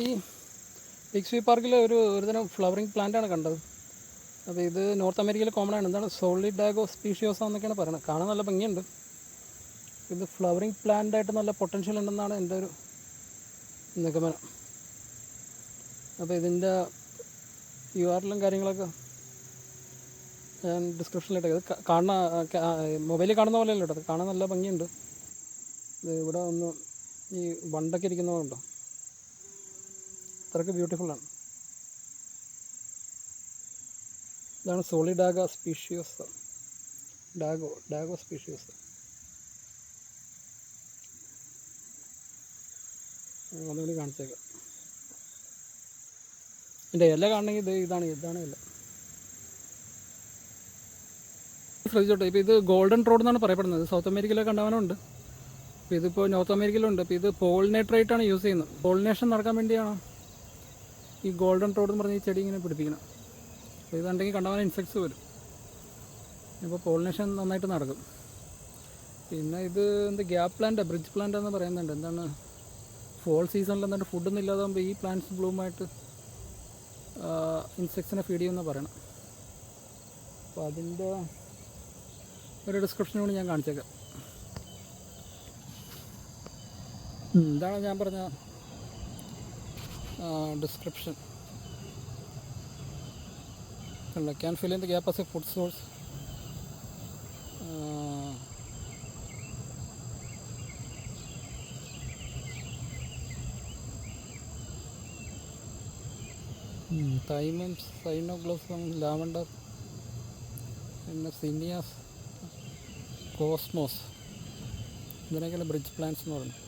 ഈ പിക്സ്വി പാർക്കിൽ ഒരുതരം ഫ്ലവറിങ് പ്ലാന്റാണ് കണ്ടത്. അപ്പോൾ ഇത് നോർത്ത് അമേരിക്കയിൽ കോമൺ ആണ്. എന്താണ് സോളിഡാഗോ സ്പീഷിയോസ എന്നൊക്കെയാണ് പറയുന്നത്. കാണാൻ നല്ല ഭംഗിയുണ്ട്. ഇത് ഫ്ലവറിങ് പ്ലാന്റായിട്ട് നല്ല പൊട്ടൻഷ്യൽ ഉണ്ടെന്നാണ് എൻ്റെ ഒരു നിഗമനം. അപ്പോൾ ഇതിൻ്റെ URL കാര്യങ്ങളൊക്കെ ഞാൻ ഡിസ്ക്രിപ്ഷനിലിട്ട്. ഇത് കാണുന്ന മൊബൈലിൽ കാണുന്ന പോലെയല്ല കേട്ടോ, അത് കാണാൻ നല്ല ഭംഗിയുണ്ട്. ഇത് ഇവിടെ ഒന്ന് ഈ വണ്ടൊക്കെ ഇരിക്കുന്നതുകൊണ്ടോ അത്രയ്ക്ക് ബ്യൂട്ടിഫുള്ളാണ്. ഇതാണ് സോളിഡാഗോ സ്പീഷിയോസ. ഡാഗോ സ്പീഷിയോസ. ഒന്നുകൂടി കാണിച്ചേക്കാം. എൻ്റെ ഇല കാണണമെങ്കിൽ ഇതാണ് ഇല. ശ്രദ്ധിച്ചോട്ടെ, ഇപ്പോൾ ഇത് ഗോൾഡൻ റോഡ് എന്നാണ് പറയപ്പെടുന്നത്. സൗത്ത് അമേരിക്കയിലൊക്കെ ഉണ്ടാവാനുണ്ട്. അപ്പോൾ ഇതിപ്പോൾ നോർത്ത് അമേരിക്കയിലുണ്ട്. അപ്പോൾ ഇത് പോളിനേറ്ററായിട്ടാണ് യൂസ് ചെയ്യുന്നത്. പോളിനേഷൻ നടക്കാൻ വേണ്ടിയാണ് ഈ ഗോൾഡൻ റോഡ് എന്ന് പറഞ്ഞ ഈ ചെടി ഇങ്ങനെ പിടിപ്പിക്കണം. അപ്പോൾ ഇതുണ്ടെങ്കിൽ കണ്ടമാനം ഇൻസെക്ട്സ് വരും. ഇപ്പോൾ പോളിനേഷൻ നന്നായിട്ട് നടക്കും. പിന്നെ ഇത് ഗ്യാപ്പ് പ്ലാന്റ്, ബ്രിഡ്ജ് പ്ലാന്റ് എന്ന് പറയുന്നുണ്ട്. എന്താണ് ഫോൾ സീസണിൽ എന്താണ് ഫുഡൊന്നും ഇല്ലാതാകുമ്പോൾ ഈ പ്ലാന്റ്സ് ബ്ലൂമായിട്ട് ഇൻസെക്ട്സിനെ ഫീഡ് ചെയ്യുമെന്നാണ് പറയണം. അപ്പോൾ അതിൻ്റെ ഒരു ഡിസ്ക്രിപ്ഷൻ കൂടി ഞാൻ കാണിച്ചേക്കാം. ഇതാണ് ഞാൻ പറഞ്ഞ description. Can fill in the gap as a food source. Thymus, cynoglossum, lavender, പിന്നെ സിനിയാസ്, കോസ്മോസ്, ഇതിനൊക്കെയാണ് ബ്രിഡ്ജ് പ്ലാന്റ്സ് എന്ന് പറയുന്നത്.